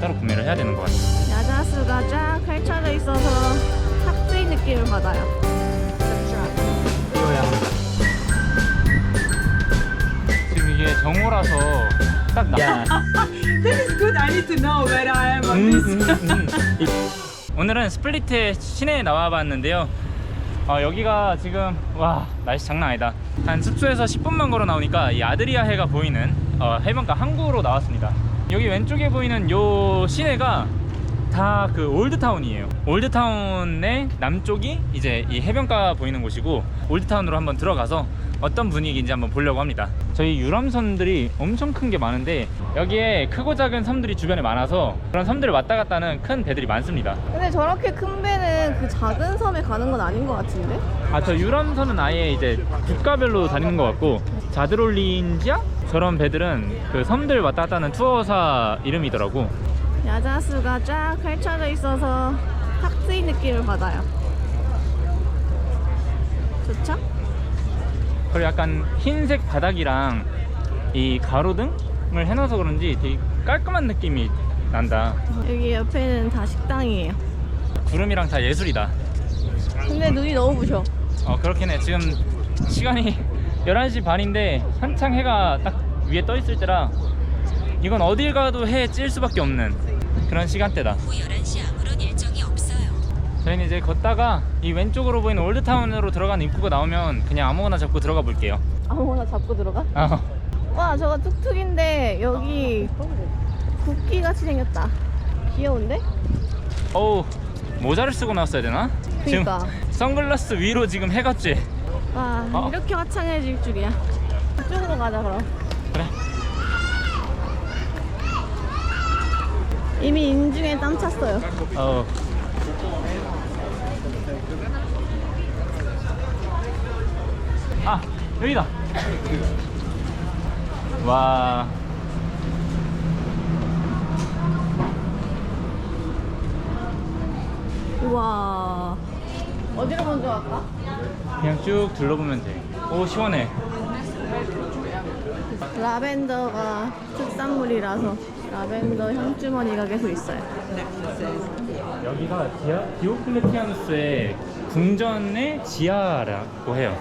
따로 구매를 해야 되는 것 같아요. 야자수가 쫙 펼쳐져 있어서 탁트인 느낌을 받아요. 지금 이게 정오라서 딱 나. This is good. I need to know where I am on this. 오늘은 스플리트의 시내에 나와봤는데요. 여기가 지금 와 날씨 장난 아니다. 한 숙소에서 10분만 걸어 나오니까 이 아드리아 해가 보이는 해변가 항구로 나왔습니다. 여기 왼쪽에 보이는 요 시내가 다 그 올드타운이에요. 올드타운의 남쪽이 이제 이 해변가 보이는 곳이고, 올드타운으로 한번 들어가서 어떤 분위기인지 한번 보려고 합니다. 저희 유람선들이 엄청 큰 게 많은데 여기에 크고 작은 섬들이 주변에 많아서 그런 섬들을 왔다 갔다 하는 큰 배들이 많습니다. 근데 저렇게 큰 배는 그 작은 섬에 가는 건 아닌 것 같은데? 저 유람선은 아예 이제 국가별로 다니는 것 같고, 자드롤린지아? 저런 배들은 그 섬들 왔다 갔다 하는 투어사 이름이더라고. 야자수가 쫙 펼쳐져 있어서 탁트인 느낌을 받아요. 좋죠? 그리고 약간 흰색 바닥이랑 이 가로등을 해놔서 그런지 되게 깔끔한 느낌이 난다. 여기 옆에는 다 식당이에요. 구름이랑 다 예술이다. 근데 눈이 너무 부셔. 그렇긴 해. 지금 시간이 11시 반인데 한창 해가 딱 위에 떠 있을 때라 이건 어딜 가도 해에 찔 수밖에 없는 그런 시간대다. 오후 11시 아무런 일정이 없어요. 저희는 이제 걷다가 이 왼쪽으로 보이는 올드타운으로 들어가는 입구가 나오면 그냥 아무거나 잡고 들어가 볼게요. 아무거나 잡고 들어가? 와, 저거 툭툭인데 여기 국기 같이 생겼다. 귀여운데? 어우, 모자를 쓰고 나왔어야 되나? 그니까. 지금 선글라스 위로 지금 해가 쬐. 와, 이렇게 화창해질 줄이야. 이쪽으로 가자 그럼. 그래. 이미 인중에 땀 찼어요. 여기다. 와. 우와. 어디로 먼저 갈까? 그냥 쭉 둘러보면 돼. 오, 시원해. 라벤더가 특산물이라서 라벤더 향주머니가 계속 있어요. 여기가 디오클레티아누스의 궁전의 지하라고 해요.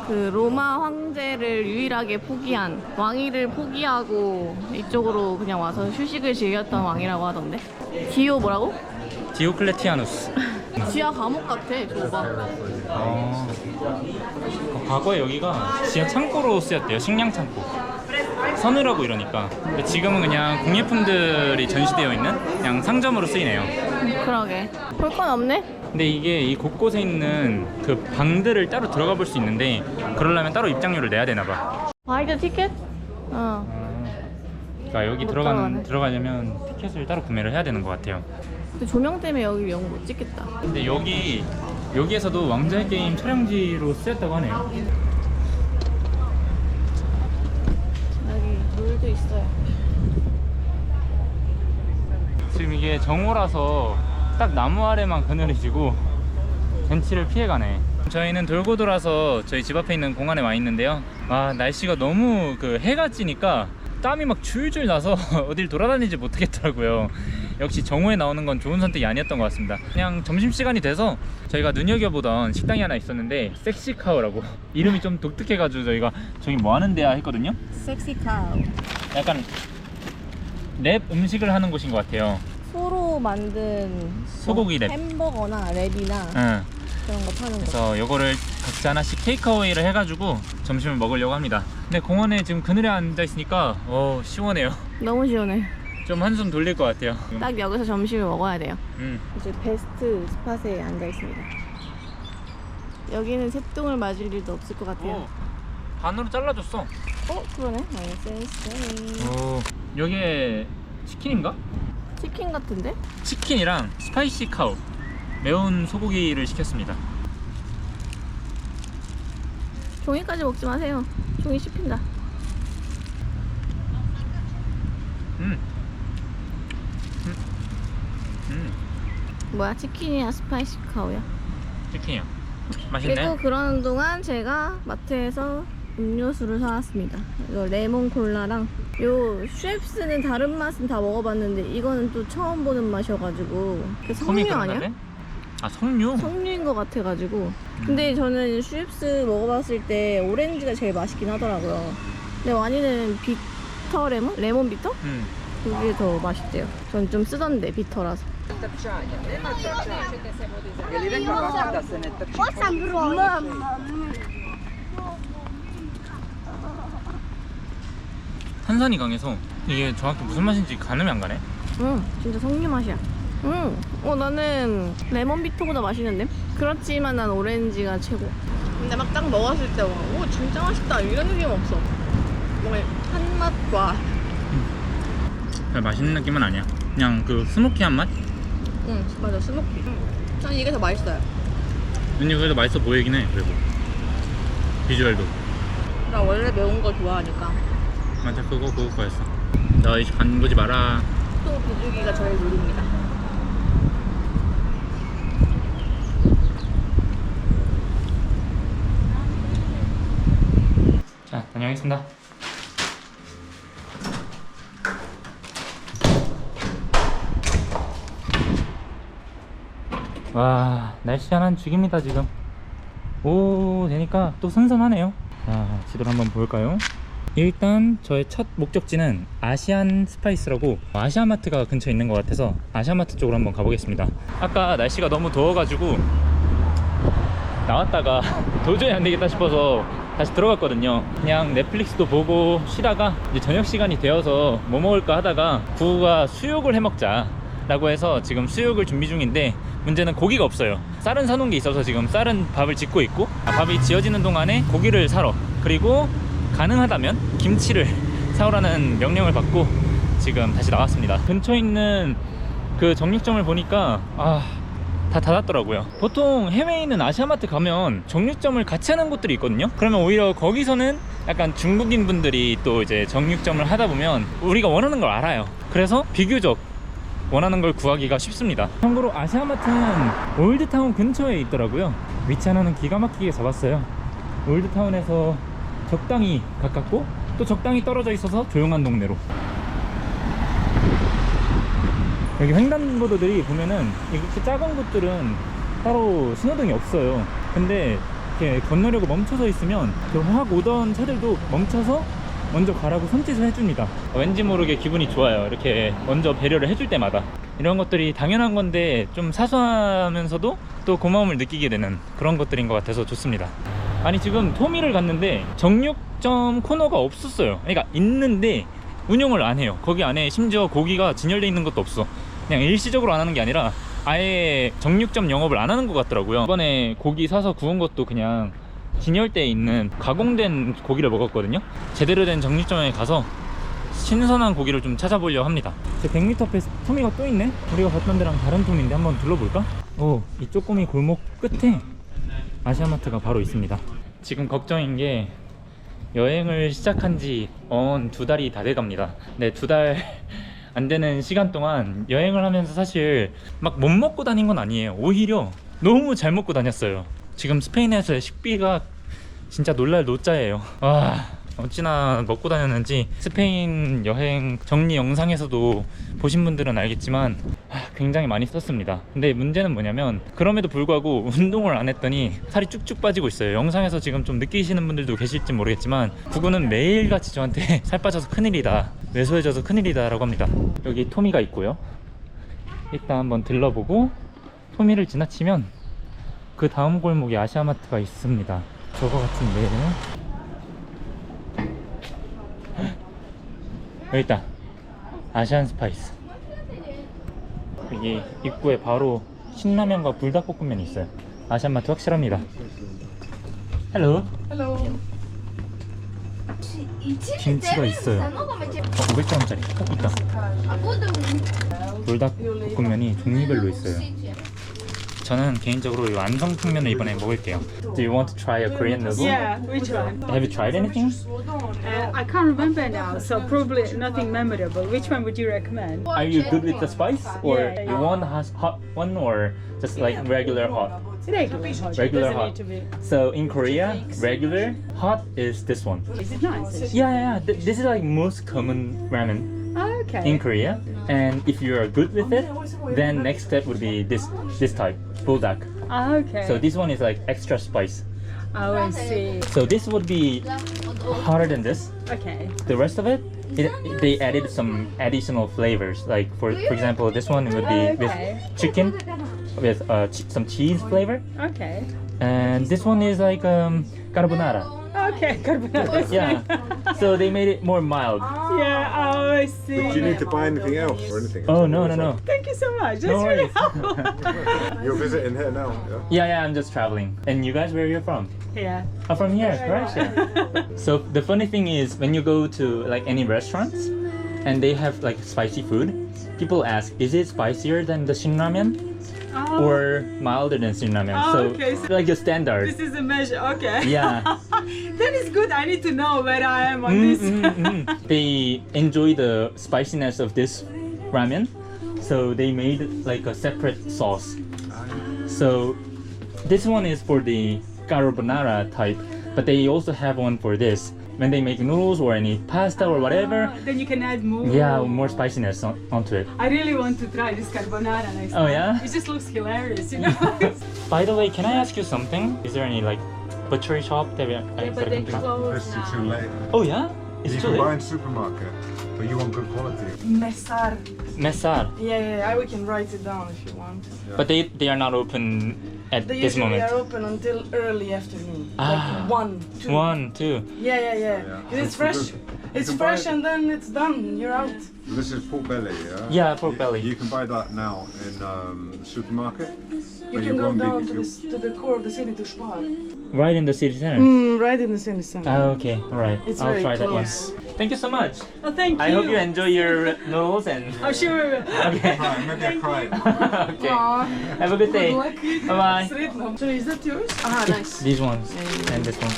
그 로마 황제를 유일하게 포기한, 왕위를 포기하고 이쪽으로 그냥 와서 휴식을 즐겼던 왕이라고 하던데. 디오 뭐라고? 디오클레티아누스. 지하 감옥 같아. 저거 봐. 과거에 여기가 지하 창고로 쓰였대요. 식량 창고. 서늘하고 이러니까. 근데 지금은 그냥 공예품들이 전시되어 있는 그냥 상점으로 쓰이네요. 그러게. 볼 건 없네? 근데 이게 이 곳곳에 있는 그 방들을 따로 들어가 볼 수 있는데, 그러려면 따로 입장료를 내야 되나 봐. 바이드 티켓? 그러니까 여기 못 들어가려면 티켓을 따로 구매를 해야 되는 것 같아요. 근데 조명 때문에 여기 영 못 찍겠다. 근데 여기에서도 왕좌의 게임 촬영지로 쓰였다고 하네요. 여기 물도 있어요. 지금 이게 정오라서 딱 나무 아래만 그늘이지고 벤치를 피해가네. 저희는 돌고 돌아서 저희 집 앞에 있는 공원에 와 있는데요. 날씨가 너무 그 해가 찌니까 땀이 막 줄줄 나서 어딜 돌아다니지 못하겠더라고요. 역시 정오에 나오는 건 좋은 선택이 아니었던 것 같습니다. 그냥 점심시간이 돼서 저희가 눈여겨보던 식당이 하나 있었는데 섹시카우라고 이름이 좀 독특해가지고 저희가 저기 뭐 하는 데야 했거든요. 섹시카우. 약간 랩 음식을 하는 곳인 것 같아요. 소로 만든 소고기 랩. 햄버거나 랩이나 응. 그런 거 파는 거. 그래서 요거를 각자 하나씩 테이크어웨이를 해가지고 점심을 먹으려고 합니다. 근데 공원에 지금 그늘에 앉아 있으니까 시원해요. 너무 시원해. 좀 한숨 돌릴 것 같아요. 딱 여기서 점심을 먹어야 돼요. 이제 베스트 스팟에 앉아 있습니다. 여기는 새똥을 맞을 일도 없을 것 같아요. 반으로 잘라줬어. 그러네. 센스. 여기에 치킨인가? 치킨 같은데? 치킨이랑 스파이시 카우 매운 소고기를 시켰습니다. 종이까지 먹지 마세요. 종이 씹힌다. 뭐야, 치킨이야 스파이시 카우야? 치킨이요. 맛있네. 그리고 그러는 동안 제가 마트에서 음료수를 사왔습니다. 이거 레몬 콜라랑 요 쉐프스는 다른 맛은 다 먹어봤는데 이거는 또 처음 보는 맛이어가지고 그 석류 아니야? 아 석류? 석류인 것 같아가지고 근데 저는 쉐프스 먹어봤을 때 오렌지가 제일 맛있긴 하더라고요. 근데 와니는 비터 레몬? 레몬 비터? 그게 더 맛있대요. 전 좀 쓰던데 비터라서. 탄산이 강해서 이게 정확히 무슨 맛인지 가늠이 안 가네. 진짜 석류 맛이야. 나는 레몬 비터보다 맛있는데? 그렇지만 난 오렌지가 최고. 근데 막 딱 먹었을 때, 오, 진짜 맛있다. 이런 느낌 없어. 뭔가 한 맛과. 별 맛있는 느낌은 아니야. 그냥 그 스모키한 맛? 응, 맞아. 스모키. 저는 이게 더 맛있어요. 왠지 그래도 맛있어 보이긴 해. 그리고 비주얼도. 나 원래 매운 거 좋아하니까. 맞아, 그거 거였어. 너 이제 간 보지 마라. 또 비주기가 저의 룰입니다. 자, 다녀오겠습니다. 와, 날씨 하나 죽입니다 지금. 오, 되니까 또 선선하네요. 자, 지도를 한번 볼까요? 일단 저의 첫 목적지는 아시안 스파이스라고 아시아마트가 근처에 있는 것 같아서 아시아마트 쪽으로 한번 가보겠습니다. 아까 날씨가 너무 더워가지고 나왔다가 도저히 안 되겠다 싶어서 다시 들어갔거든요. 그냥 넷플릭스도 보고 쉬다가 이제 저녁 시간이 되어서 뭐 먹을까 하다가 구우가 수육을 해 먹자 라고 해서 지금 수육을 준비 중인데 문제는 고기가 없어요. 쌀은 사놓은 게 있어서 지금 쌀은 밥을 짓고 있고 밥이 지어지는 동안에 고기를 사러, 그리고 가능하다면 김치를 사오라는 명령을 받고 지금 다시 나왔습니다. 근처에 있는 그 정육점을 보니까 다 닫았더라고요. 보통 해외에 있는 아시아마트 가면 정육점을 같이 하는 곳들이 있거든요. 그러면 오히려 거기서는 약간 중국인 분들이 또 이제 정육점을 하다 보면 우리가 원하는 걸 알아요. 그래서 비교적 원하는 걸 구하기가 쉽습니다. 참고로 아시아마트는 올드타운 근처에 있더라고요. 위치 하나는 기가 막히게 잡았어요. 올드타운에서 적당히 가깝고 또 적당히 떨어져 있어서 조용한 동네로. 여기 횡단보도들이 보면은 이렇게 작은 곳들은 따로 신호등이 없어요. 근데 이렇게 건너려고 멈춰서 있으면 확 오던 차들도 멈춰서 먼저 가라고 손짓을 해줍니다. 왠지 모르게 기분이 좋아요. 이렇게 먼저 배려를 해줄 때마다. 이런 것들이 당연한 건데 좀 사소하면서도 또 고마움을 느끼게 되는 그런 것들인 것 같아서 좋습니다. 아니, 지금 토미를 갔는데 정육점 코너가 없었어요. 그러니까 있는데 운영을 안 해요. 거기 안에 심지어 고기가 진열되어 있는 것도 없어. 그냥 일시적으로 안 하는 게 아니라 아예 정육점 영업을 안 하는 것 같더라고요. 이번에 고기 사서 구운 것도 그냥 진열대에 있는 가공된 고기를 먹었거든요. 제대로 된 정육점에 가서 신선한 고기를 좀 찾아보려고 합니다. 100m 앞에 토미가 또 있네? 우리가 봤던 데랑 다른 토미인데 한번 둘러볼까? 오, 이 쪼꼬미 골목 끝에 아시아마트가 바로 있습니다. 지금 걱정인 게 여행을 시작한 지 2달이 다 돼갑니다. 네, 2달 안 되는 시간 동안 여행을 하면서 사실 막 못 먹고 다닌 건 아니에요. 오히려 너무 잘 먹고 다녔어요. 지금 스페인에서의 식비가 진짜 놀랄 노짜예요. 어찌나 먹고 다녔는지 스페인 여행 정리 영상에서도 보신 분들은 알겠지만 굉장히 많이 썼습니다. 근데 문제는 뭐냐면 그럼에도 불구하고 운동을 안 했더니 살이 쭉쭉 빠지고 있어요. 영상에서 지금 좀 느끼시는 분들도 계실지 모르겠지만 구구는 매일같이 저한테 살 빠져서 큰일이다, 왜소해져서 큰일이다 라고 합니다. 여기 토미가 있고요. 일단 한번 들러보고 토미를 지나치면 그 다음 골목에 아시아마트가 있습니다. 저거 같은데 여기 있다. 아시안 스파이스. 여기 입구에 바로 신라면과 불닭볶음면이 있어요. 아시안마트 확실합니다. 헬로. 김치가 있어요. 500g짜리 있다. 불닭볶음면이 종류별로 있어요. 저는 개인적으로 이 완성탕면을 이번에 먹을게요. Do you want to try a Korean noodle? Yeah, which one? Have you tried anything? I can't remember now, so probably nothing memorable. Which one would you recommend? Are you good with the spice, or Yeah, yeah. you want hot one, or just like regular hot? Regular hot. Regular Doesn't hot. need to be. So in Korea, regular hot is this one. Is it nice? Yeah. This is like most common ramen Oh, okay. in Korea. And if you are good with it, then next step would be this type, buldak. Oh, okay. So this one is like extra spice. Oh, I see. So this would be hotter than this. Okay. The rest of it, they added some additional flavors. Like for example, this one would be with Okay. chicken, with some cheese flavor, Okay. and this one is like carbonara. Okay. Carbonara. Yeah. So they made it more mild. Yeah. Oh, I see. Do you need to buy anything else or anything? Oh no. Thank you so much. That's No really worries. helpful. You're visiting here now, yeah? Yeah, I'm just traveling. And you guys, where are you from? Yeah. I'm from here, Croatia. So the funny thing is, when you go to like any restaurants and they have like spicy food, people ask, is it spicier than the Shin Ramen Oh, or milder than Shin Ramen? Oh, So okay, so like a standard. this is a measure. Okay. Yeah. That is good. I need to know where I am on this. They enjoy the spiciness of this ramen, so they made like a separate sauce. So this one is for the carbonara type, but they also have one for this. When they make noodles or any pasta or whatever, Then you can add more. yeah, more spiciness onto it. I really want to try this carbonara next Oh, time. yeah? It just looks hilarious, you know? By the way, can I ask you something? Is there any like butchery shop that But they close It's now. too late. Oh yeah? Is You it too can buy late? in supermarket, but you want good quality. Mesar. Messar. Yeah, we can write it down if you want. But they are not open at They this usually moment. are open until early afternoon. Ah. Like 1, 2. 1, 2. Yeah. Yeah. It's It's fresh. good. You It's can buy fresh it. and then it's done. You're out. This is pork belly, yeah? Yeah, pork belly. You can buy that now in supermarket. You but can go won't be- down you- to the core of the city to Spar. Right in the city center. Right in the city center. Ah, okay, alright. It's I'll very try that one. close. Thank you so much. Oh, thank you. I hope you enjoy your noodles and. I'm sure we will. Okay. Cry, maybe I cried. Okay. Have a good day. Bye bye. So is that yours? Ah, nice. These ones and this one.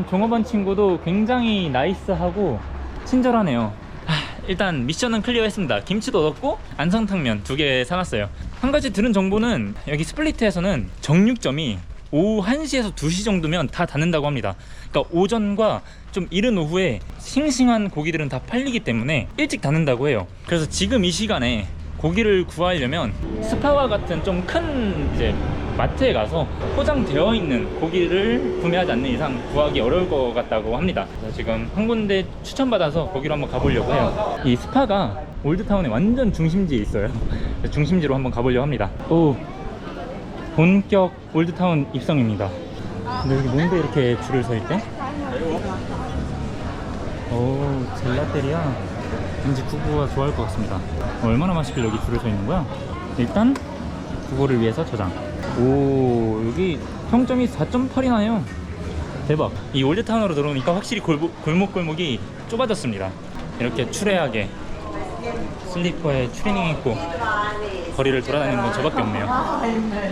종업원 친구도 굉장히 나이스하고 친절하네요. 일단 미션은 클리어했습니다. 김치도 얻었고 안성탕면 2개 사놨어요. 한 가지 들은 정보는 여기 스플리트에서는 정육점이 오후 1시에서 2시 정도면 다 닫는다고 합니다. 그러니까 오전과 좀 이른 오후에 싱싱한 고기들은 다 팔리기 때문에 일찍 닫는다고 해요. 그래서 지금 이 시간에 고기를 구하려면 스파와 같은 좀 큰 이제 마트에 가서 포장되어 있는 고기를 구매하지 않는 이상 구하기 어려울 것 같다고 합니다. 그래서 지금 한 군데 추천받아서 거기로 한번 가보려고 해요. 이 스파가 올드타운의 완전 중심지에 있어요. 그래서 중심지로 한번 가보려고 합니다. 오, 본격 올드타운 입성입니다. 근데 여기 뭔데 이렇게 줄을 서 있대? 오, 젤라테리아. 왠지 구구가 좋아할 것 같습니다. 얼마나 맛있길래 여기 줄을 서 있는 거야? 일단 구구를 위해서 저장. 오, 여기 평점이 4.8이 나요. 대박. 이 올드타운으로 들어오니까 확실히 골목골목이 좁아졌습니다. 이렇게 추레하게 슬리퍼에 추리닝 입고 거리를 돌아다니는 건 저밖에 없네요.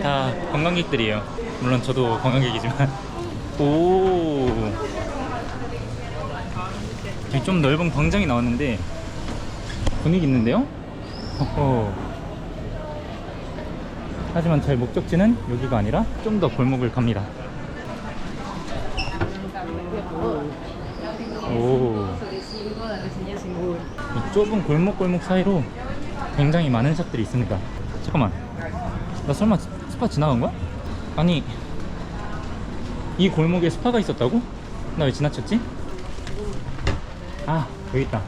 다 관광객들이에요. 물론 저도 관광객이지만. 오, 여기 좀 넓은 광장이 나왔는데 분위기 있는데요? 어허. 하지만 제 목적지는 여기가 아니라 좀 더 골목을 갑니다. 오. 이 좁은 골목 사이로 굉장히 많은 샵들이 있습니다. 잠깐만, 나 설마 스파 지나간 거야? 아니, 이 골목에 스파가 있었다고? 나 왜 지나쳤지? 아, 여기 있다.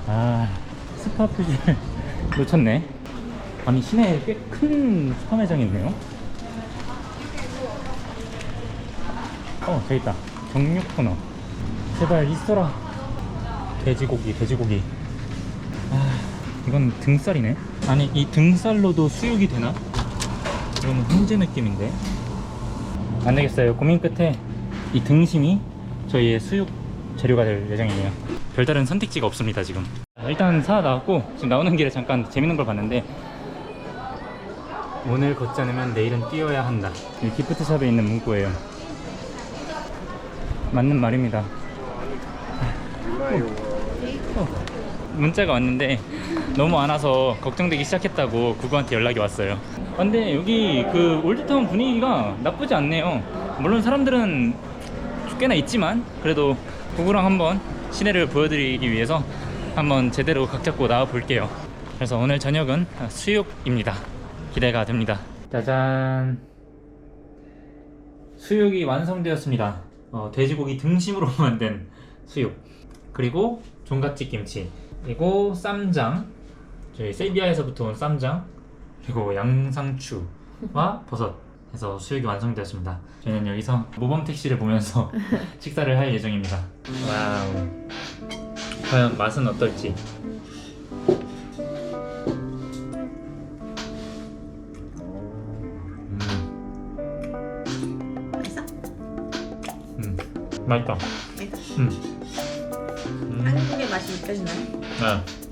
아, 스파 표지를 놓쳤네. 아니, 시내에 꽤 큰 스파 매장이 있네요. 저기 있다. 정육 코너. 제발 있어라. 돼지고기. 아, 이건 등살이네. 아니, 이 등살로도 수육이 되나? 이건 훈제 느낌인데. 안 되겠어요. 고민 끝에 이 등심이 저희의 수육 재료가 될 예정이에요. 별다른 선택지가 없습니다 지금. 일단 사 나왔고 지금 나오는 길에 잠깐 재밌는 걸 봤는데 오늘 걷지 않으면 내일은 뛰어야 한다. 이 기프트샵에 있는 문구예요. 맞는 말입니다. 문자가 왔는데 너무 안 와서 걱정되기 시작했다고 구구한테 연락이 왔어요. 근데 여기 그 올드타운 분위기가 나쁘지 않네요. 물론 사람들은 꽤나 있지만 그래도 구구랑 한번 시내를 보여드리기 위해서 한번 제대로 각 잡고 나와 볼게요. 그래서 오늘 저녁은 수육입니다. 기대가 됩니다. 짜잔, 수육이 완성되었습니다. 돼지고기 등심으로 만든 수육, 그리고 종갓집 김치, 그리고 쌈장, 저희 세비야에서부터 온 쌈장, 그리고 양상추와 버섯 해서 수육이 완성되었습니다. 저희는 여기서 모범 택시를 보면서 식사를 할 예정입니다. 와우, 과연 맛은 어떨지. 맛있어? 맛있다. 한국의 맛이 느껴지나요? 네.